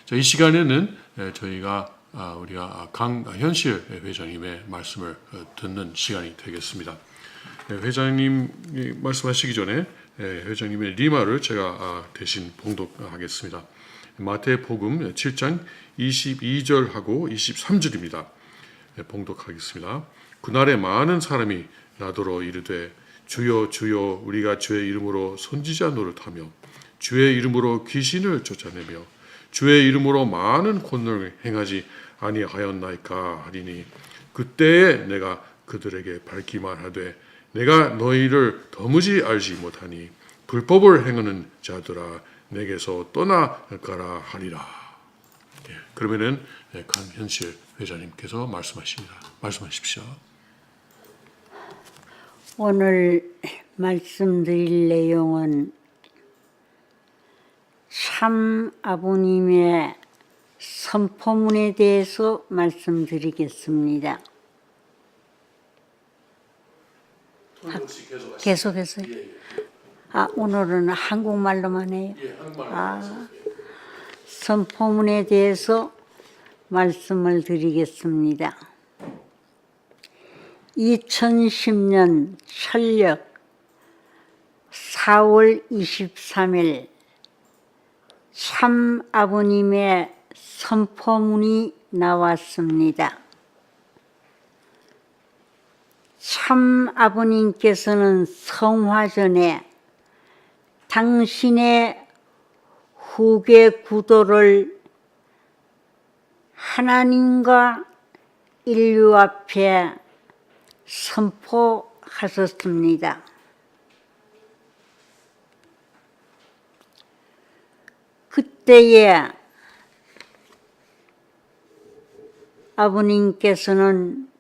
자, 이 시간에는 저희가 우리가 강현실 회장님의 말씀을 듣는 시간이 되겠습니다. 회장님이 말씀하시기 전에 회장님의 리마를 제가 대신 봉독하겠습니다. 마태복음 7장 22절하고 23절입니다. 봉독하겠습니다. 그날에 많은 사람이 나더러 이르되 주여 주여 우리가 주의 이름으로 선지자 노릇하며 주의 이름으로 귀신을 쫓아내며 주의 이름으로 많은 권능을 행하지 아니하였나이까 하리니 그때에 내가 그들에게 밝히 말하되 내가 너희를 도무지 알지 못하니 불법을 행하는 자들아 내게서 떠나가라 하리라. 그러면은 강현실 회장님께서 말씀하십니다. 말씀하십시오. 오늘 말씀드릴 내용은 참 아버님의 선포문에 대해서 말씀드리겠습니다. 계속해서. 오늘은 한국말로만 해요. 선포문에 대해서 말씀을 드리겠습니다. 2010년 철력 4월 23일 참 아버님의 선포문이 나왔습니다. 참 아버님께서는 성화전에 당신의 후계 구도를 하나님과 인류 앞에 선포하셨습니다. 그때에 아버님께서는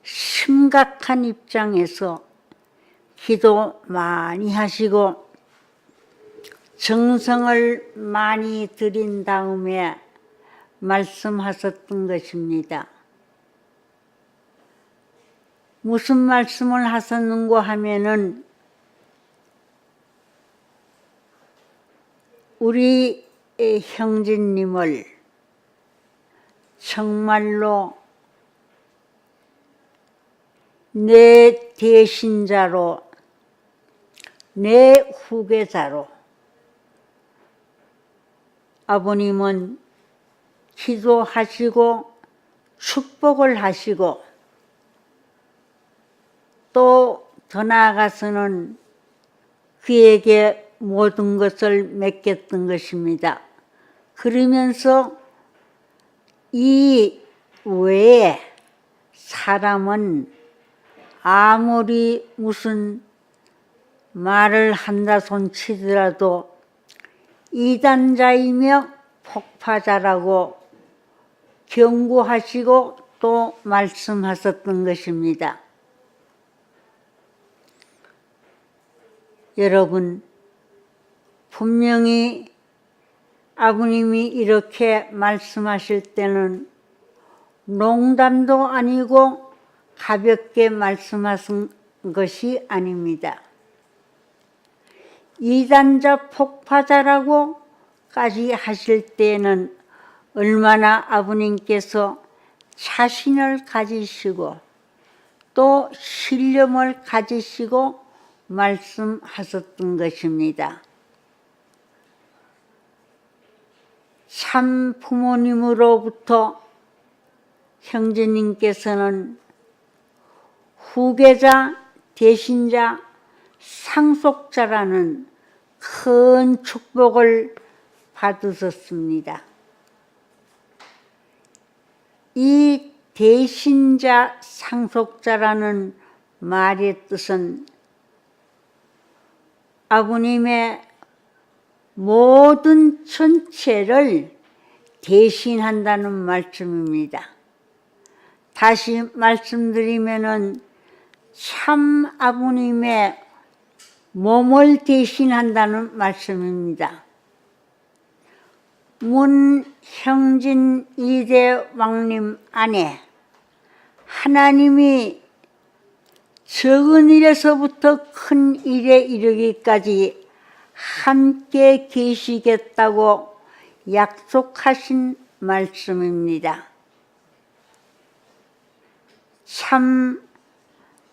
심각한 입장에서 기도 많이 하시고 정성을 많이 들인 다음에 말씀하셨던 것입니다. 무슨 말씀을 하셨는고 하면은 우리 형제님을 정말로 내 대신자로 내 후계자로 아버님은 기도하시고 축복을 하시고 또 더 나아가서는 그에게 모든 것을 맡겼던 것입니다. 그러면서 이 외에 사람은 아무리 무슨 말을 한다 손치더라도 이단자이며 폭파자라고 경고하시고 또 말씀하셨던 것입니다. 여러분, 분명히 아버님이 이렇게 말씀하실 때는 농담도 아니고 가볍게 말씀하신 것이 아닙니다. 이단자 폭파자라고까지 하실 때에는 얼마나 아버님께서 자신을 가지시고 또 신념을 가지시고 말씀하셨던 것입니다. 참 부모님으로부터 형제님께서는 후계자, 대신자, 상속자라는 큰 축복을 받으셨습니다. 이 대신자, 상속자라는 말의 뜻은 아버님의 모든 전체를 대신한다는 말씀입니다. 다시 말씀드리면은 참 아버님의 몸을 대신한다는 말씀입니다. 문형진 2대 왕님 안에 하나님이 적은 일에서부터 큰 일에 이르기까지 함께 계시겠다고 약속하신 말씀입니다. 참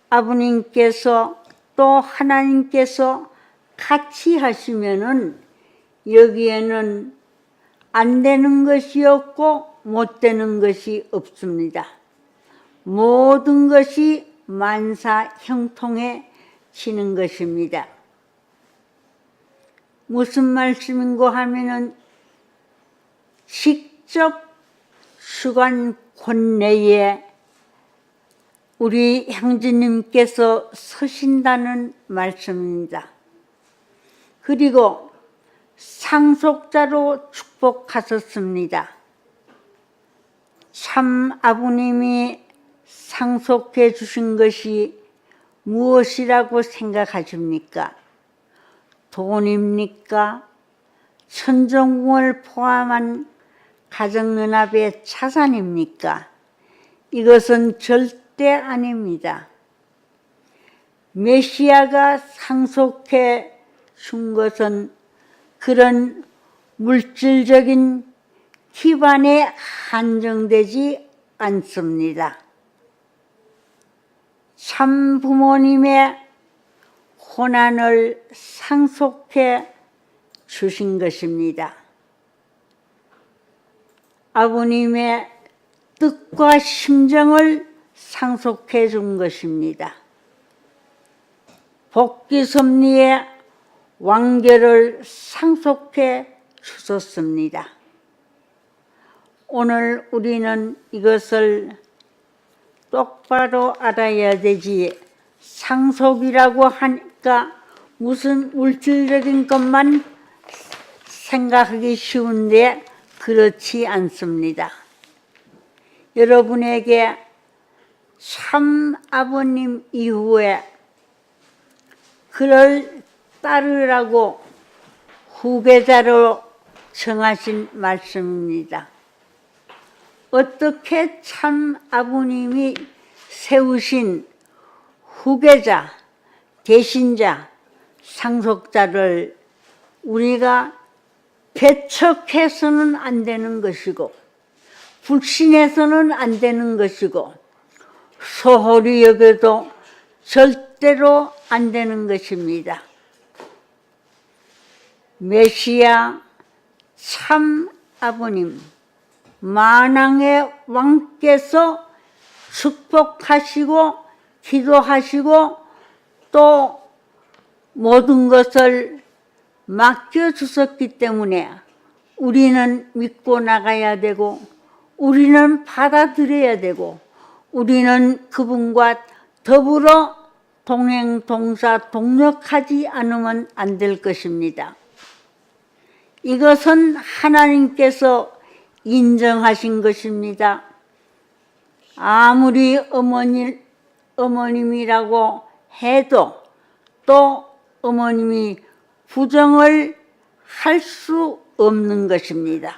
아버님께서 또 하나님께서 같이 하시면은 여기에는 안 되는 것이 없고 못 되는 것이 없습니다. 모든 것이 만사형통해지는 것입니다. 무슨 말씀인고 하면은 직접 주관 권내에 우리 형제님께서 서신다는 말씀입니다. 그리고 상속자로 축복하셨습니다. 참 아버님이 상속해 주신 것이 무엇이라고 생각하십니까? 돈입니까? 천정궁을 포함한 가정연합의 자산입니까? 이것은 절대 아닙니다. 메시아가 상속해 준 것은 그런 물질적인 기반에 한정되지 않습니다. 참 부모님의 고난을 상속해 주신 것입니다. 아버님의 뜻과 심정을 상속해 준 것입니다. 복귀 섭리의 완결을 상속해 주셨습니다. 오늘 우리는 이것을 똑바로 알아야 되지, 상속이라고 하니까 무슨 물질적인 것만 생각하기 쉬운데 그렇지 않습니다. 여러분에게 참 아버님 이후에 그를 따르라고 후계자로 정하신 말씀입니다. 어떻게 참 아버님이 세우신 후계자, 대신자, 상속자를 우리가 배척해서는 안 되는 것이고 불신해서는 안 되는 것이고 소홀히 여겨도 절대로 안 되는 것입니다. 메시아 참 아버님 만왕의 왕께서 축복하시고 기도하시고 또 모든 것을 맡겨주셨기 때문에 우리는 믿고 나가야 되고 우리는 받아들여야 되고 우리는 그분과 더불어 동행, 동사, 동력하지 않으면 안 될 것입니다. 이것은 하나님께서 인정하신 것입니다. 아무리 어머님이라고 해도 또 어머님이 부정을 할 수 없는 것입니다.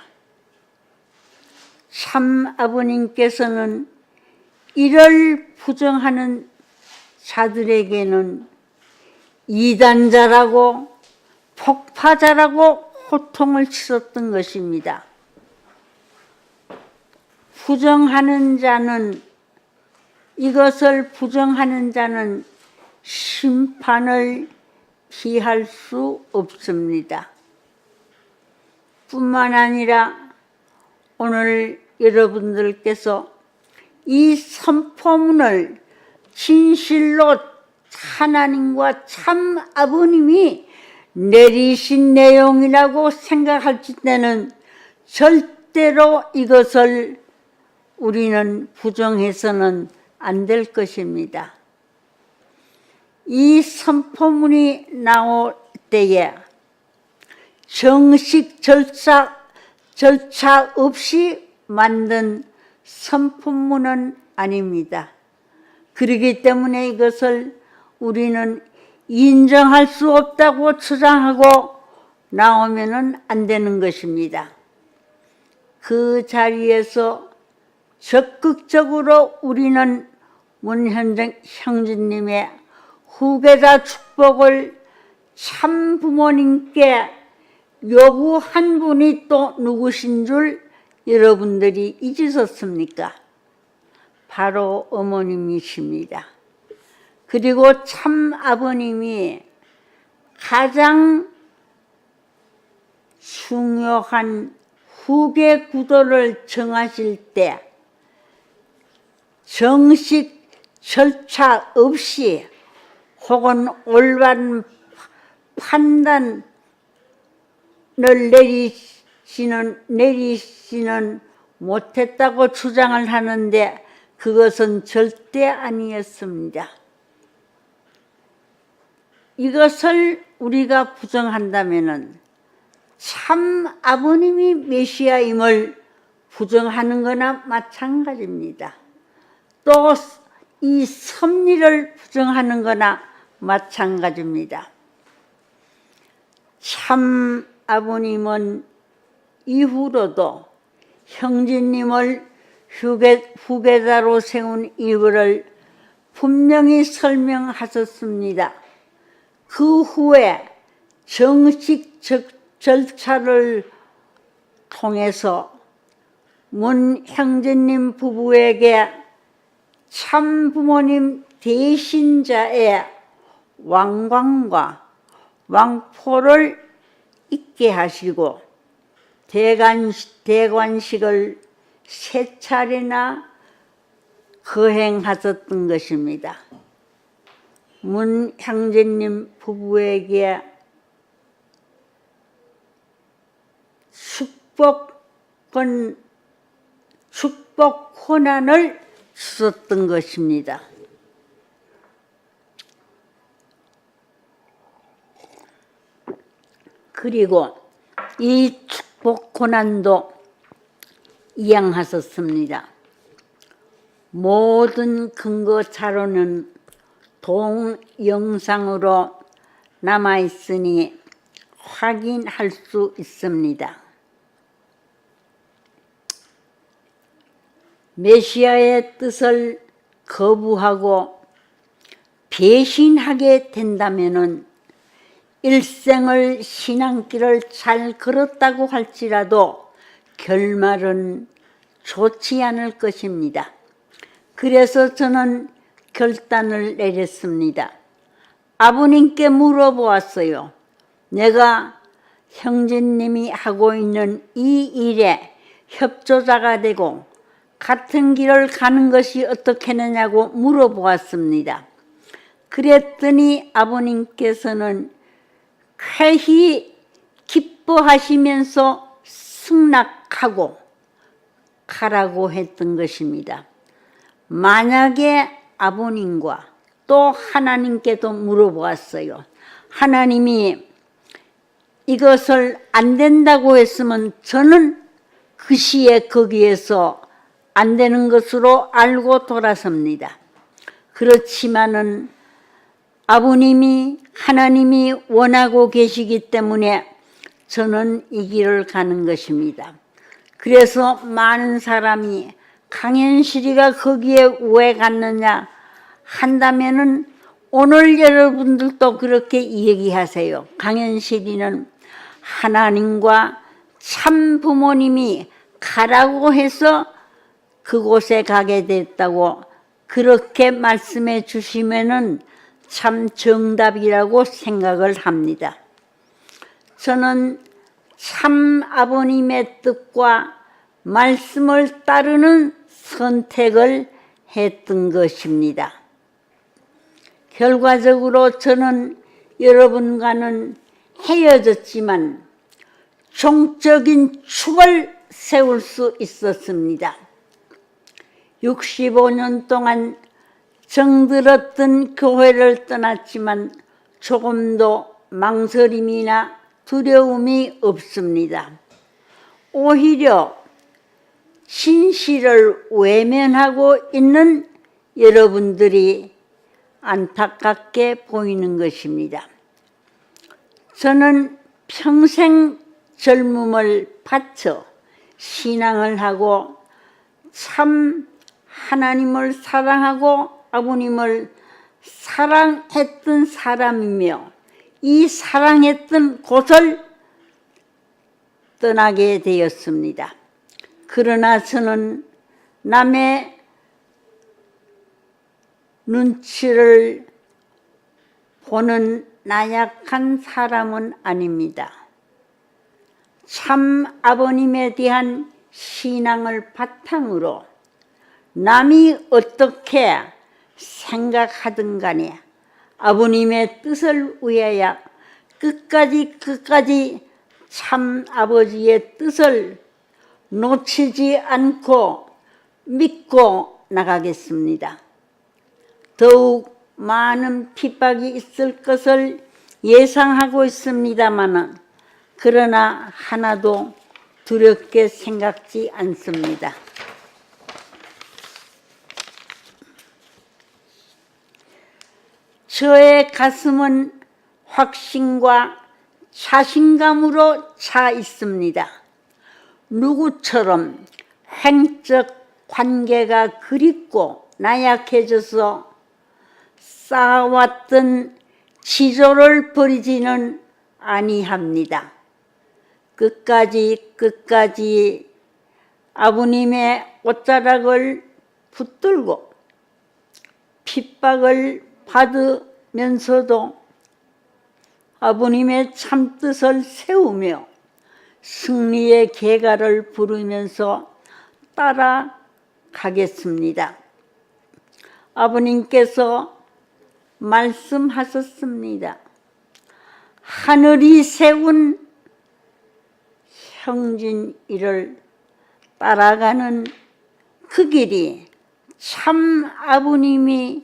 참 아버님께서는 이를 부정하는 자들에게는 이단자라고 폭파자라고 호통을 치렀던 것입니다. 부정하는 자는 이것을 부정하는 자는 심판을 피할 수 없습니다. 뿐만 아니라 오늘 여러분들께서 이 선포문을 진실로 하나님과 참 아버님이 내리신 내용이라고 생각할 때는 절대로 이것을 우리는 부정해서는 안 될 것입니다. 이 선포문이 나올 때에 정식 절차 없이 만든 선포문은 아닙니다. 그렇기 때문에 이것을 우리는 인정할 수 없다고 주장하고 나오면은 안 되는 것입니다. 그 자리에서 적극적으로 우리는 문현정 형제님의 후계자 축복을 참 부모님께 요구 한 분이 또 누구신 줄 여러분들이 잊으셨습니까? 바로 어머님이십니다. 그리고 참 아버님이 가장 중요한 후계 구도를 정하실 때 정식 절차 없이 혹은 올바른 판단을 내리시는 못했다고 주장을 하는데 그것은 절대 아니었습니다. 이것을 우리가 부정한다면은 참 아버님이 메시아임을 부정하는 거나 마찬가지입니다. 또 이 섭리를 부정하는 거나 마찬가지입니다. 참 아버님은 이후로도 형제님을 후계자로 세운 이유를 분명히 설명하셨습니다. 그 후에 정식 절차를 통해서 문 형제님 부부에게 참 부모님 대신자의 왕관과 왕포를 입게 하시고 대관식을 3차례나 거행하셨던 것입니다. 문 형제님 부부에게 축복 권한을 주셨던 것입니다. 그리고 이 축복 권한도 이양하셨습니다. 모든 근거 자료는 동영상으로 남아있으니 확인할 수 있습니다. 메시아의 뜻을 거부하고 배신하게 된다면은 일생을 신앙길을 잘 걸었다고 할지라도 결말은 좋지 않을 것입니다. 그래서 저는 결단을 내렸습니다. 아버님께 물어보았어요. 내가 형제님이 하고 있는 이 일에 협조자가 되고 같은 길을 가는 것이 어떻겠느냐고 물어보았습니다. 그랬더니 아버님께서는 쾌히 기뻐하시면서 승낙하고 가라고 했던 것입니다. 만약에 아버님과 또 하나님께도 물어보았어요. 하나님이 이것을 안 된다고 했으면 저는 그 시에 거기에서 안 되는 것으로 알고 돌아섭니다. 그렇지만은 아버님이 하나님이 원하고 계시기 때문에 저는 이 길을 가는 것입니다. 그래서 많은 사람이 강현실이가 거기에 왜 갔느냐 한다면은 오늘 여러분들도 그렇게 얘기하세요. 강현실이는 하나님과 참 부모님이 가라고 해서 그곳에 가게 됐다고 그렇게 말씀해 주시면은 참 정답이라고 생각을 합니다. 저는 참 아버님의 뜻과 말씀을 따르는 선택을 했던 것입니다. 결과적으로 저는 여러분과는 헤어졌지만 종적인 축을 세울 수 있었습니다. 65년 동안 정들었던 교회를 떠났지만 조금도 망설임이나 두려움이 없습니다. 오히려 진실을 외면하고 있는 여러분들이 안타깝게 보이는 것입니다. 저는 평생 젊음을 바쳐 신앙을 하고 참 하나님을 사랑하고 아버님을 사랑했던 사람이며 이 사랑했던 곳을 떠나게 되었습니다. 그러나 저는 남의 눈치를 보는 나약한 사람은 아닙니다. 참 아버님에 대한 신앙을 바탕으로 남이 어떻게 생각하든 간에 아버님의 뜻을 위하여 끝까지 참 아버지의 뜻을 놓치지 않고 믿고 나가겠습니다. 더욱 많은 핍박이 있을 것을 예상하고 있습니다만 그러나 하나도 두렵게 생각지 않습니다. 저의 가슴은 확신과 자신감으로 차 있습니다. 누구처럼 횡적 관계가 그립고 나약해져서 쌓아왔던 지조를 버리지는 아니합니다. 끝까지 아버님의 옷자락을 붙들고 핍박을 받으면서도 아버님의 참뜻을 세우며 승리의 계가를 부르면서 따라가겠습니다. 아버님께서 말씀하셨습니다. 하늘이 세운 형진이를 따라가는 그 길이 참 아버님이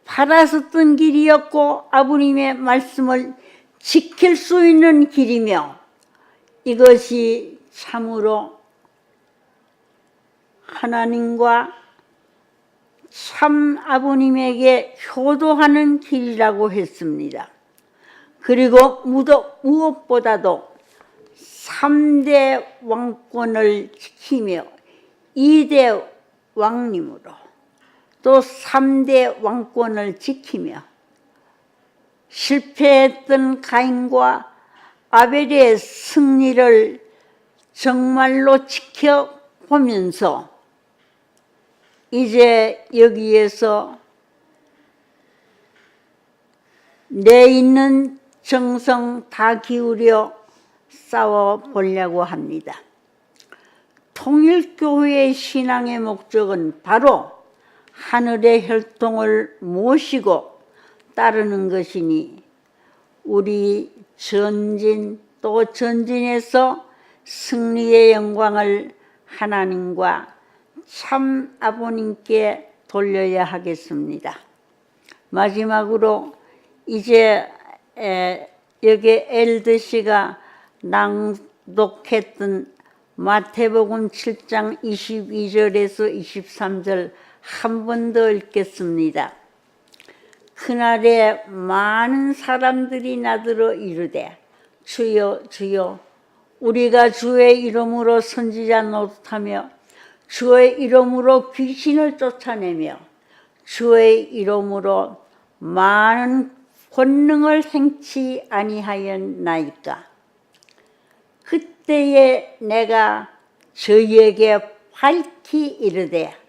바라셨던 길이었고 아버님의 말씀을 지킬 수 있는 길이며 이것이 참으로 하나님과 참 아버님에게 효도하는 길이라고 했습니다. 그리고 무엇보다도 3대 왕권을 지키며 2대 왕님으로 또 3대 왕권을 지키며 실패했던 가인과 아벨의 승리를 정말로 지켜보면서 이제 여기에서 내 있는 정성 다 기울여 싸워보려고 합니다. 통일교회의 신앙의 목적은 바로 하늘의 혈통을 모시고 따르는 것이니 우리 전진 또 전진에서 승리의 영광을 하나님과 참 아버님께 돌려야 하겠습니다. 마지막으로 이제 여기 엘드 씨가 낭독했던 마태복음 7장 22절에서 23절 한 번 더 읽겠습니다. 그날에 많은 사람들이 나더러 이르되 주여 주여 우리가 주의 이름으로 선지자 노릇하며 주의 이름으로 귀신을 쫓아내며 주의 이름으로 많은 권능을 행치 아니하였나이까. 그때에 내가 저희에게 밝히 이르되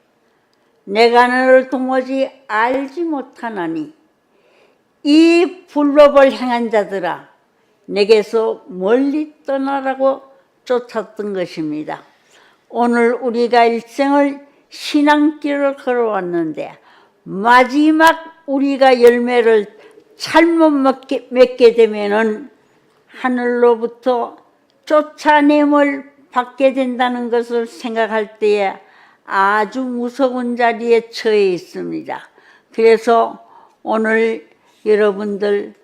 내가 너를 도무지 알지 못하나니 이 불법을 행한 자들아 내게서 멀리 떠나라고 쫓았던 것입니다. 오늘 우리가 일생을 신앙길을 걸어왔는데 마지막 우리가 열매를 잘못 맺게 되면은 하늘로부터 쫓아냄을 받게 된다는 것을 생각할 때에 아주 무서운 자리에 처해 있습니다. 그래서 오늘 여러분들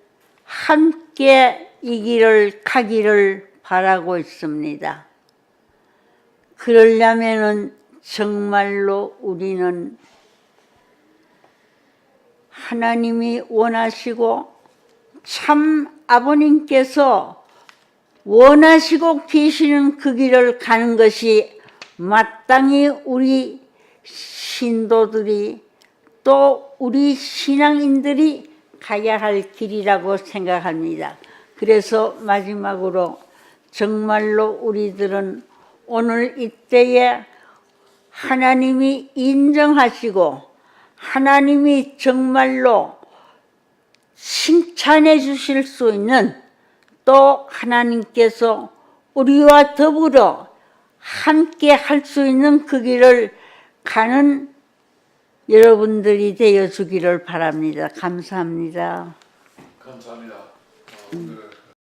함께 이 길을 가기를 바라고 있습니다. 그러려면은 정말로 우리는 하나님이 원하시고 참 아버님께서 원하시고 계시는 그 길을 가는 것이 마땅히 우리 신도들이 또 우리 신앙인들이 가야 할 길이라고 생각합니다. 그래서 마지막으로 정말로 우리들은 오늘 이때에 하나님이 인정하시고 하나님이 정말로 칭찬해 주실 수 있는, 또 하나님께서 우리와 더불어 함께 할 수 있는 그 길을 가는 여러분들이 되어 주기를 바랍니다. 감사합니다. 감사합니다. 오늘